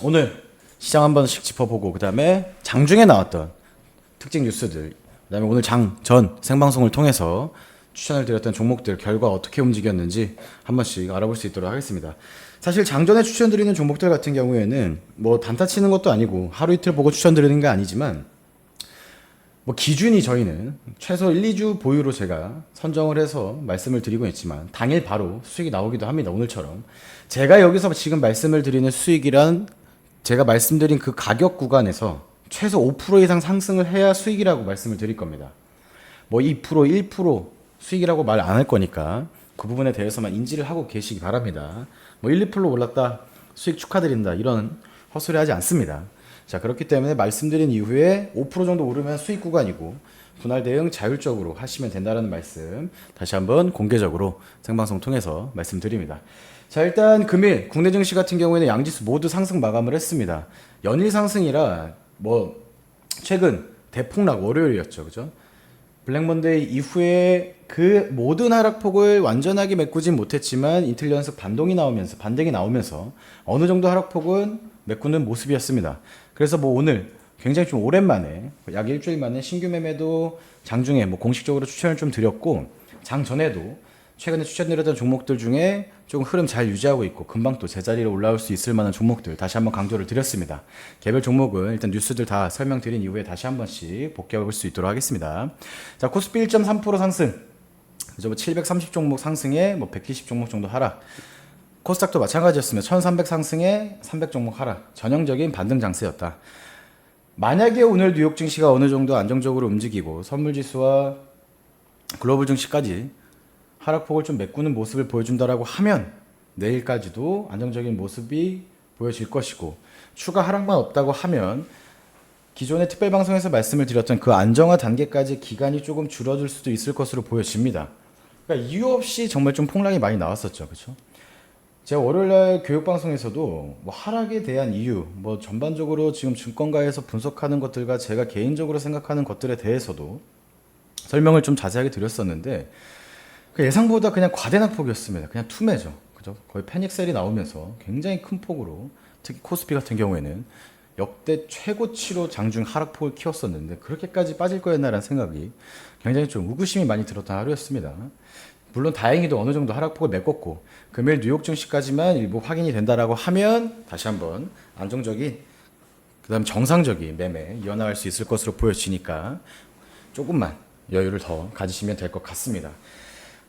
오늘 시장 한 번씩 짚어보고, 그 다음에 장중에 나왔던 특징 뉴스들, 그 다음에 오늘 전 생방송을 통해서 추천을 드렸던 종목들 결과 어떻게 움직였는지 한 번씩 알아볼 수 있도록 하겠습니다. 사실 장전에 추천드리는 종목들 같은 경우에는 뭐 단타 치는 것도 아니고 하루 이틀 보고 추천드리는 게 아니지만, 뭐 기준이 저희는 최소 1, 2주 보유로 제가 선정을 해서 말씀을 드리고 있지만 당일 바로 수익이 나오기도 합니다. 오늘처럼 제가 여기서 지금 말씀을 드리는 수익이란 제가 말씀드린 그 가격 구간에서 최소 5% 이상 상승을 해야 수익이라고 말씀을 드릴 겁니다. 뭐 2%, 1% 수익이라고 말 안 할 거니까 그 부분에 대해서만 인지를 하고 계시기 바랍니다. 뭐 1, 2% 올랐다, 수익 축하드린다, 이런 헛소리 하지 않습니다. 자, 그렇기 때문에 말씀드린 이후에 5% 정도 오르면 수익 구간이고 분할 대응 자율적으로 하시면 된다는 말씀 다시 한번 공개적으로 생방송 통해서 말씀드립니다. 자, 일단 금일 국내 증시 같은 경우에는 양지수 모두 상승 마감을 했습니다. 연일 상승이라 뭐 최근 대폭락 월요일이었죠, 그죠? 블랙먼데이 이후에 그 모든 하락폭을 완전하게 메꾸진 못했지만 이틀 연속 반등이 나오면서 어느 정도 하락폭은 메꾸는 모습이었습니다. 그래서 뭐 오늘 굉장히 좀 오랜만에 약 일주일 만에 신규 매매도 장중에 뭐 공식적으로 추천을 좀 드렸고, 장 전에도 최근에 추천드렸던 종목들 중에 조금 흐름 잘 유지하고 있고 금방 또 제자리로 올라올 수 있을 만한 종목들 다시 한번 강조를 드렸습니다. 개별 종목은 일단 뉴스들 다 설명드린 이후에 다시 한 번씩 복귀해 볼 수 있도록 하겠습니다. 자, 코스피 1.3% 상승, 그죠? 뭐 730 종목 상승에 뭐 120 종목 정도 하락. 코스닥도 마찬가지였습니다. 1300 상승에 300 종목 하락. 전형적인 반등 장세였다. 만약에 오늘 뉴욕 증시가 어느 정도 안정적으로 움직이고 선물지수와 글로벌 증시까지 하락폭을 좀 메꾸는 모습을 보여준다라고 하면 내일까지도 안정적인 모습이 보여질 것이고, 추가 하락만 없다고 하면 기존의 특별방송에서 말씀을 드렸던 그 안정화 단계까지 기간이 조금 줄어들 수도 있을 것으로 보여집니다. 그러니까 이유 없이 정말 좀 폭락이 많이 나왔었죠, 그렇죠? 제가 월요일날 교육방송에서도 뭐 하락에 대한 이유, 뭐 전반적으로 지금 증권가에서 분석하는 것들과 제가 개인적으로 생각하는 것들에 대해서도 설명을 좀 자세하게 드렸었는데, 그 예상보다 그냥 과대 낙폭이었습니다. 그냥 투매죠, 그죠? 거의 패닉셀이 나오면서 굉장히 큰 폭으로, 특히 코스피 같은 경우에는 역대 최고치로 장중 하락폭을 키웠었는데 그렇게까지 빠질 거였나라는 생각이 굉장히 좀 의구심이 많이 들었던 하루였습니다. 물론 다행히도 어느 정도 하락폭을 메꿨고 금일 뉴욕 증시까지만 일부 확인이 된다라고 하면 다시 한번 안정적인, 그다음 정상적인 매매 이어나갈 수 있을 것으로 보여지니까 조금만 여유를 더 가지시면 될 것 같습니다.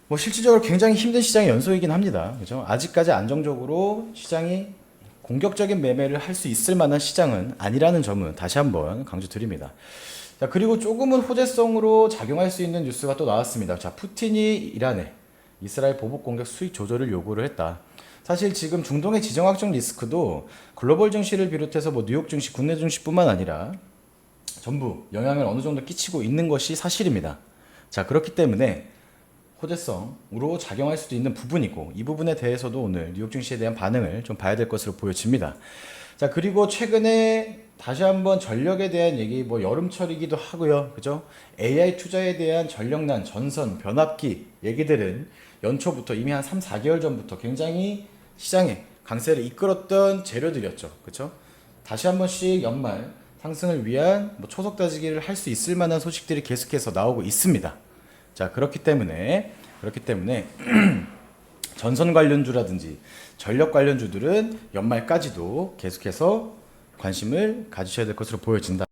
뭐 실질적으로 굉장히 힘든 시장의 연속이긴 합니다. 그죠? 아직까지 안정적으로 시장이 공격적인 매매를 할 수 있을 만한 시장은 아니라는 점은 다시 한번 강조드립니다. 자, 그리고 조금은 호재성으로 작용할 수 있는 뉴스가 또 나왔습니다. 자, 푸틴이 이란에 이스라엘 보복 공격 수익 조절을 요구를 했다. 사실 지금 중동의 지정학적 리스크도 글로벌 증시를 비롯해서 뭐 뉴욕 증시, 국내 증시뿐만 아니라 전부 영향을 어느 정도 끼치고 있는 것이 사실입니다. 자, 그렇기 때문에 호재성으로 작용할 수도 있는 부분이고, 이 부분에 대해서도 오늘 뉴욕 증시에 대한 반응을 좀 봐야 될 것으로 보여집니다. 자, 그리고 최근에 다시 한번 전력에 대한 얘기, 뭐 여름철이기도 하고요, 그죠? AI 투자에 대한 전력난, 전선, 변압기 얘기들은 연초부터 이미 한 3, 4개월 전부터 굉장히 시장에 강세를 이끌었던 재료들이었죠, 그죠? 다시 한 번씩 연말 상승을 위한 뭐 초속 다지기를 할 수 있을 만한 소식들이 계속해서 나오고 있습니다. 자, 그렇기 때문에 전선 관련주라든지 전력 관련주들은 연말까지도 계속해서 관심을 가지셔야 될 것으로 보여진다.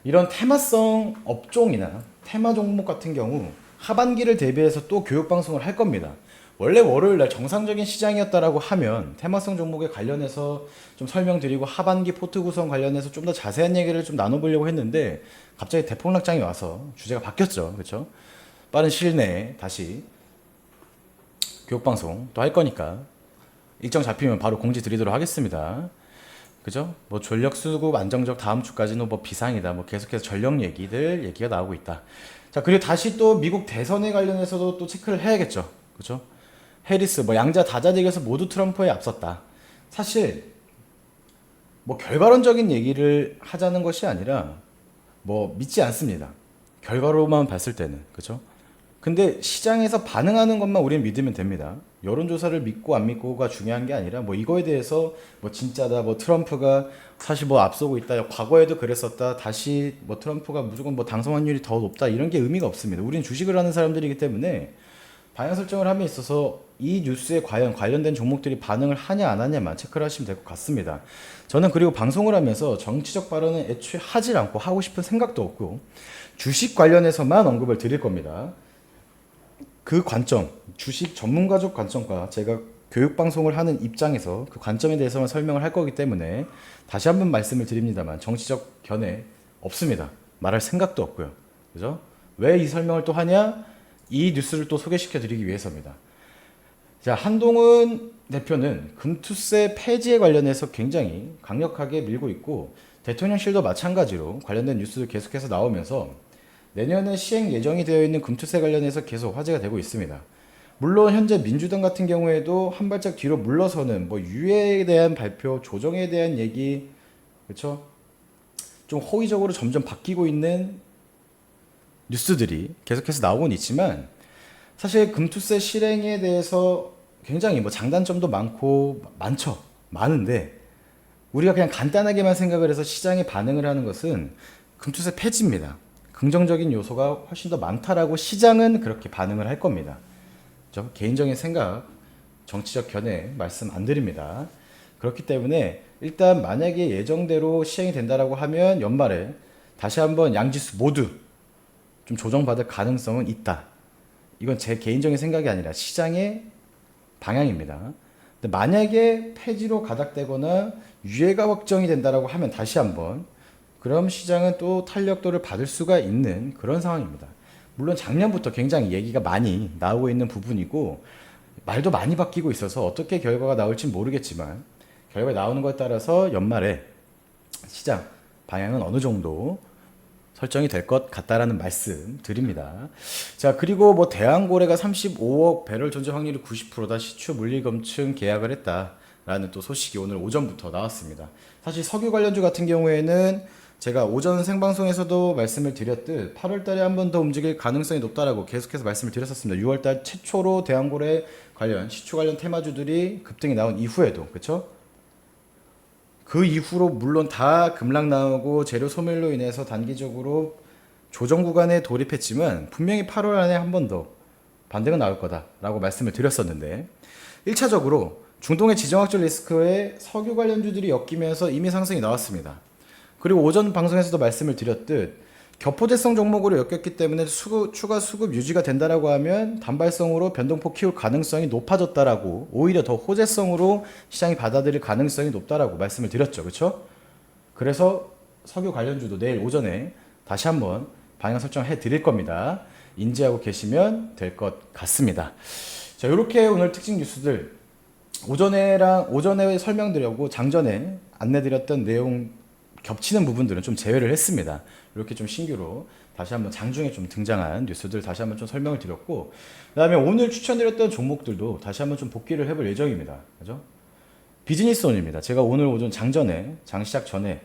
이런 테마성 업종이나 테마 종목 같은 경우 하반기를 대비해서 또 교육 방송을 할 겁니다. 원래 월요일날 정상적인 시장이었다라고 하면 테마성 종목에 관련해서 좀 설명드리고 하반기 포트 구성 관련해서 좀 더 자세한 얘기를 좀 나눠보려고 했는데 갑자기 대폭락장이 와서 주제가 바뀌었죠, 그렇죠? 빠른 시일 내에 다시 교육 방송 또 할 거니까 일정 잡히면 바로 공지 드리도록 하겠습니다. 그죠? 뭐 전력 수급 안정적 다음 주까지는 뭐 비상이다. 뭐 계속해서 전력 얘기가 나오고 있다. 자, 그리고 다시 또 미국 대선에 관련해서도 또 체크를 해야겠죠. 그죠? 해리스 뭐 양자 다자택에서 모두 트럼프에 앞섰다. 사실 뭐 결과론적인 얘기를 하자는 것이 아니라 뭐 믿지 않습니다. 결과로만 봤을 때는. 그죠? 근데 시장에서 반응하는 것만 우리는 믿으면 됩니다. 여론조사를 믿고 안 믿고가 중요한 게 아니라 뭐 이거에 대해서 뭐 진짜다, 뭐 트럼프가 사실 뭐 앞서고 있다, 과거에도 그랬었다, 다시 뭐 트럼프가 무조건 뭐 당선 확률이 더 높다, 이런 게 의미가 없습니다. 우리는 주식을 하는 사람들이기 때문에 방향 설정을 함에 있어서 이 뉴스에 과연 관련된 종목들이 반응을 하냐 안 하냐만 체크를 하시면 될 것 같습니다. 저는 그리고 방송을 하면서 정치적 발언은 애초에 하질 않고 하고 싶은 생각도 없고 주식 관련해서만 언급을 드릴 겁니다. 그 관점, 주식 전문가적 관점과 제가 교육방송을 하는 입장에서 그 관점에 대해서만 설명을 할 거기 때문에 다시 한번 말씀을 드립니다만 정치적 견해 없습니다. 말할 생각도 없고요. 그죠? 왜 이 설명을 또 하냐? 이 뉴스를 또 소개시켜 드리기 위해서입니다. 자, 한동훈 대표는 금투세 폐지에 관련해서 굉장히 강력하게 밀고 있고 대통령실도 마찬가지로 관련된 뉴스도 계속해서 나오면서 내년에 시행 예정이 되어 있는 금투세 관련해서 계속 화제가 되고 있습니다. 물론 현재 민주당 같은 경우에도 한 발짝 뒤로 물러서는 뭐 유예에 대한 발표, 조정에 대한 얘기, 그렇죠? 좀 호의적으로 점점 바뀌고 있는 뉴스들이 계속해서 나오곤 있지만 사실 금투세 실행에 대해서 굉장히 뭐 장단점도 많은데 우리가 그냥 간단하게만 생각을 해서 시장에 반응을 하는 것은 금투세 폐지입니다. 긍정적인 요소가 훨씬 더 많다라고 시장은 그렇게 반응을 할 겁니다. 저 개인적인 생각, 정치적 견해 말씀 안 드립니다. 그렇기 때문에 일단 만약에 예정대로 시행이 된다라고 하면 연말에 다시 한번 양지수 모두 좀 조정받을 가능성은 있다. 이건 제 개인적인 생각이 아니라 시장의 방향입니다. 근데 만약에 폐지로 가닥되거나 유예가 확정이 된다라고 하면 다시 한번 그럼 시장은 또 탄력도를 받을 수가 있는 그런 상황입니다. 물론 작년부터 굉장히 얘기가 많이 나오고 있는 부분이고 말도 많이 바뀌고 있어서 어떻게 결과가 나올지 모르겠지만 결과가 나오는 것에 따라서 연말에 시장 방향은 어느 정도 설정이 될 것 같다라는 말씀 드립니다. 자, 그리고 뭐 대한고래가 35억 배럴 존재 확률이 90%다. 시추 물리검증 계약을 했다라는 또 소식이 오늘 오전부터 나왔습니다. 사실 석유 관련주 같은 경우에는 제가 오전 생방송에서도 말씀을 드렸듯 8월 달에 한 번 더 움직일 가능성이 높다라고 계속해서 말씀을 드렸었습니다. 6월 달 최초로 대한고래 관련 시추 관련 테마주들이 급등이 나온 이후에도, 그렇죠? 그 이후로 물론 다 급락 나오고 재료 소멸로 인해서 단기적으로 조정 구간에 돌입했지만 분명히 8월 안에 한 번 더 반등은 나올 거다라고 말씀을 드렸었는데 1차적으로 중동의 지정학적 리스크에 석유 관련주들이 엮이면서 이미 상승이 나왔습니다. 그리고 오전 방송에서도 말씀을 드렸듯 격포대성 종목으로 엮였기 때문에 추가 수급 유지가 된다라고 하면 단발성으로 변동폭 키울 가능성이 높아졌다라고 오히려 더 호재성으로 시장이 받아들일 가능성이 높다라고 말씀을 드렸죠. 그렇죠? 그래서 석유 관련주도 내일 오전에 다시 한번 방향 설정해 드릴 겁니다. 인지하고 계시면 될 것 같습니다. 자, 이렇게 오늘 특징 뉴스들 오전에 설명드렸고 장전에 안내드렸던 내용 겹치는 부분들은 좀 제외를 했습니다. 이렇게 좀 신규로 다시 한번 장중에 좀 등장한 뉴스들 다시 한번 좀 설명을 드렸고, 그 다음에 오늘 추천드렸던 종목들도 다시 한번 좀 복귀를 해볼 예정입니다. 그죠? 비즈니스온입니다. 제가 오늘 오전 장전에, 장 시작 전에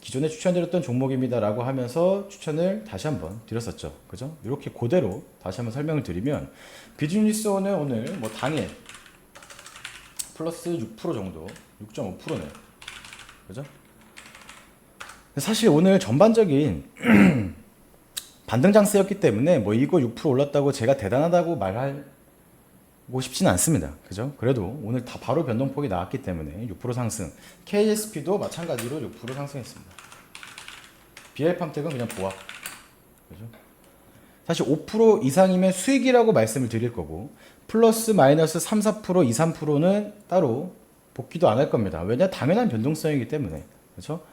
기존에 추천드렸던 종목입니다라고 하면서 추천을 다시 한번 드렸었죠. 그죠? 이렇게 그대로 다시 한번 설명을 드리면 비즈니스온은 오늘 뭐 당일 플러스 6% 정도, 6.5%네. 그죠? 사실 오늘 전반적인 반등 장세였기 때문에 뭐 이거 6% 올랐다고 제가 대단하다고 말하고 싶지는 않습니다. 그죠? 그래도 오늘 다 바로 변동폭이 나왔기 때문에 6% 상승. KSP도 마찬가지로 6% 상승했습니다. BL팜텍은 그냥 보합. 그죠? 사실 5% 이상이면 수익이라고 말씀을 드릴 거고 플러스 마이너스 3, 4%, 2, 3%는 따로 복귀도 안 할 겁니다. 왜냐? 당연한 변동성이기 때문에. 그렇죠?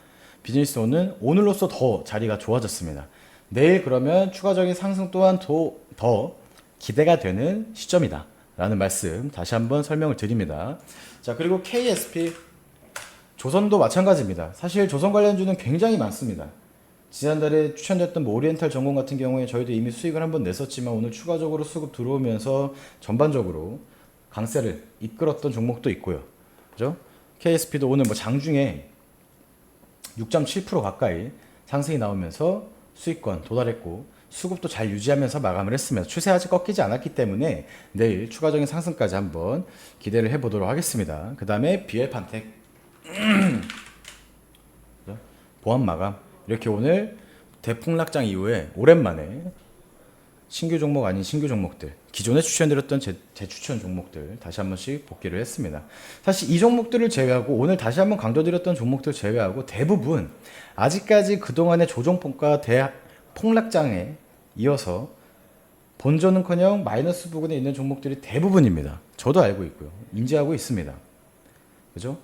비즈니스온은 오늘로써 더 자리가 좋아졌습니다. 내일 그러면 추가적인 상승 또한 더 기대가 되는 시점이다 라는 말씀 다시 한번 설명을 드립니다. 자, 그리고 KSP 조선도 마찬가지입니다. 사실 조선 관련주는 굉장히 많습니다. 지난달에 추천드렸던 뭐 오리엔탈 전공 같은 경우에 저희도 이미 수익을 한번 냈었지만 오늘 추가적으로 수급 들어오면서 전반적으로 강세를 이끌었던 종목도 있고요. 그죠? KSP도 오늘 뭐 장중에 6.7% 가까이 상승이 나오면서 수익권 도달했고 수급도 잘 유지하면서 마감을 했습니다. 추세 아직 꺾이지 않았기 때문에 내일 추가적인 상승까지 한번 기대를 해보도록 하겠습니다. 그 다음에 비엘판텍 보합 마감 이렇게 오늘 대폭락장 이후에 오랜만에 신규 종목 아닌 신규 종목들, 기존에 추천드렸던 제 추천 종목들 다시 한 번씩 복귀를 했습니다. 사실 이 종목들을 제외하고 오늘 다시 한번 강조드렸던 종목들 제외하고 대부분 아직까지 그동안의 조정폭과 대폭락장에 이어서 본전은커녕 마이너스 부근에 있는 종목들이 대부분입니다. 저도 알고 있고요. 인지하고 있습니다. 그죠?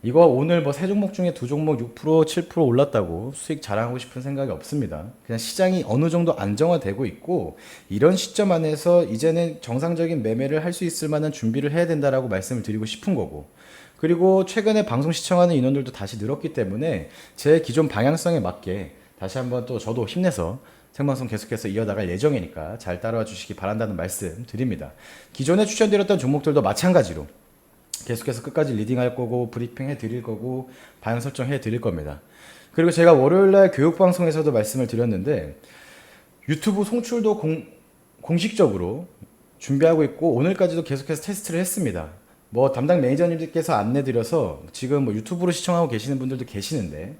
이거 오늘 뭐 세 종목 중에 두 종목 6%, 7% 올랐다고 수익 자랑하고 싶은 생각이 없습니다. 그냥 시장이 어느 정도 안정화되고 있고 이런 시점 안에서 이제는 정상적인 매매를 할 수 있을 만한 준비를 해야 된다라고 말씀을 드리고 싶은 거고, 그리고 최근에 방송 시청하는 인원들도 다시 늘었기 때문에 제 기존 방향성에 맞게 다시 한번 또 저도 힘내서 생방송 계속해서 이어나갈 예정이니까 잘 따라와 주시기 바란다는 말씀 드립니다. 기존에 추천드렸던 종목들도 마찬가지로 계속해서 끝까지 리딩할 거고 브리핑 해드릴 거고 방향 설정해 드릴 겁니다. 그리고 제가 월요일날 교육방송에서도 말씀을 드렸는데 유튜브 송출도 공식적으로 준비하고 있고 오늘까지도 계속해서 테스트를 했습니다. 뭐 담당 매니저님들께서 안내드려서 지금 뭐 유튜브로 시청하고 계시는 분들도 계시는데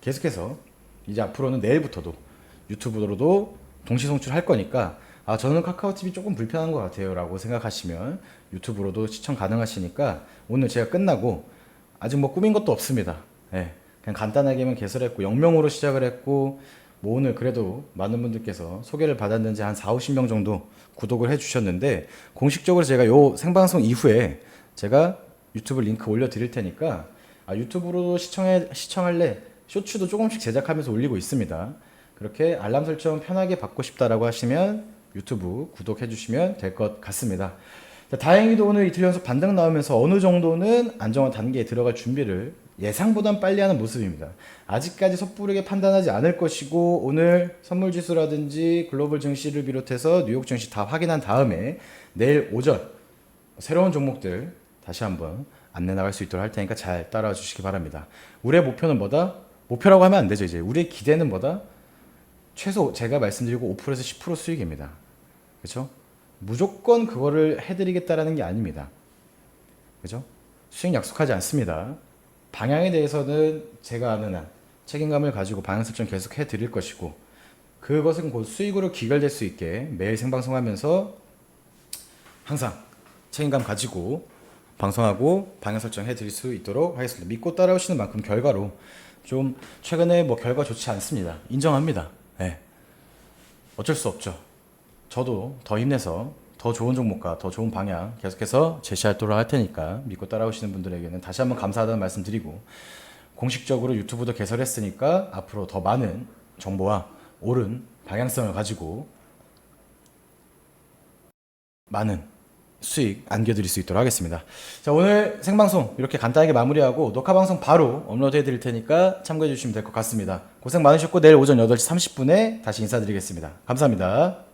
계속해서 이제 앞으로는 내일부터도 유튜브로도 동시 송출할 거니까 저는 카카오TV 조금 불편한 것 같아요 라고 생각하시면 유튜브로도 시청 가능하시니까 오늘 제가 끝나고 아직 뭐 꾸민 것도 없습니다. 네, 그냥 간단하게만 개설했고 영명으로 시작을 했고 뭐 오늘 그래도 많은 분들께서 소개를 받았는지 한 4, 50명 정도 구독을 해주셨는데 공식적으로 제가 요 생방송 이후에 제가 유튜브 링크 올려드릴 테니까 유튜브로 시청할래 쇼츠도 조금씩 제작하면서 올리고 있습니다. 그렇게 알람 설정 편하게 받고 싶다라고 하시면 유튜브 구독해 주시면 될 것 같습니다. 자, 다행히도 오늘 이틀 연속 반등 나오면서 어느 정도는 안정화 단계에 들어갈 준비를 예상보단 빨리 하는 모습입니다. 아직까지 섣부르게 판단하지 않을 것이고 오늘 선물지수라든지 글로벌 증시를 비롯해서 뉴욕 증시 다 확인한 다음에 내일 오전 새로운 종목들 다시 한번 안내 나갈 수 있도록 할 테니까 잘 따라와 주시기 바랍니다. 우리의 목표는 뭐다? 목표라고 하면 안 되죠. 이제 우리의 기대는 뭐다? 최소 제가 말씀드리고 5%에서 10% 수익입니다. 그렇죠? 무조건 그거를 해드리겠다라는 게 아닙니다. 그죠? 수익 약속하지 않습니다. 방향에 대해서는 제가 아는 한 책임감을 가지고 방향 설정 계속 해드릴 것이고 그것은 곧 수익으로 귀결될 수 있게 매일 생방송하면서 항상 책임감 가지고 방송하고 방향 설정 해드릴 수 있도록 하겠습니다. 믿고 따라오시는 만큼 결과로 좀 최근에 뭐 결과 좋지 않습니다. 인정합니다. 네. 어쩔 수 없죠. 저도 더 힘내서 더 좋은 종목과 더 좋은 방향 계속해서 제시하도록 할 테니까 믿고 따라오시는 분들에게는 다시 한번 감사하다는 말씀 드리고 공식적으로 유튜브도 개설했으니까 앞으로 더 많은 정보와 옳은 방향성을 가지고 많은 수익 안겨드릴 수 있도록 하겠습니다. 자, 오늘 생방송 이렇게 간단하게 마무리하고 녹화방송 바로 업로드 해드릴 테니까 참고해 주시면 될 것 같습니다. 고생 많으셨고 내일 오전 8시 30분에 다시 인사드리겠습니다. 감사합니다.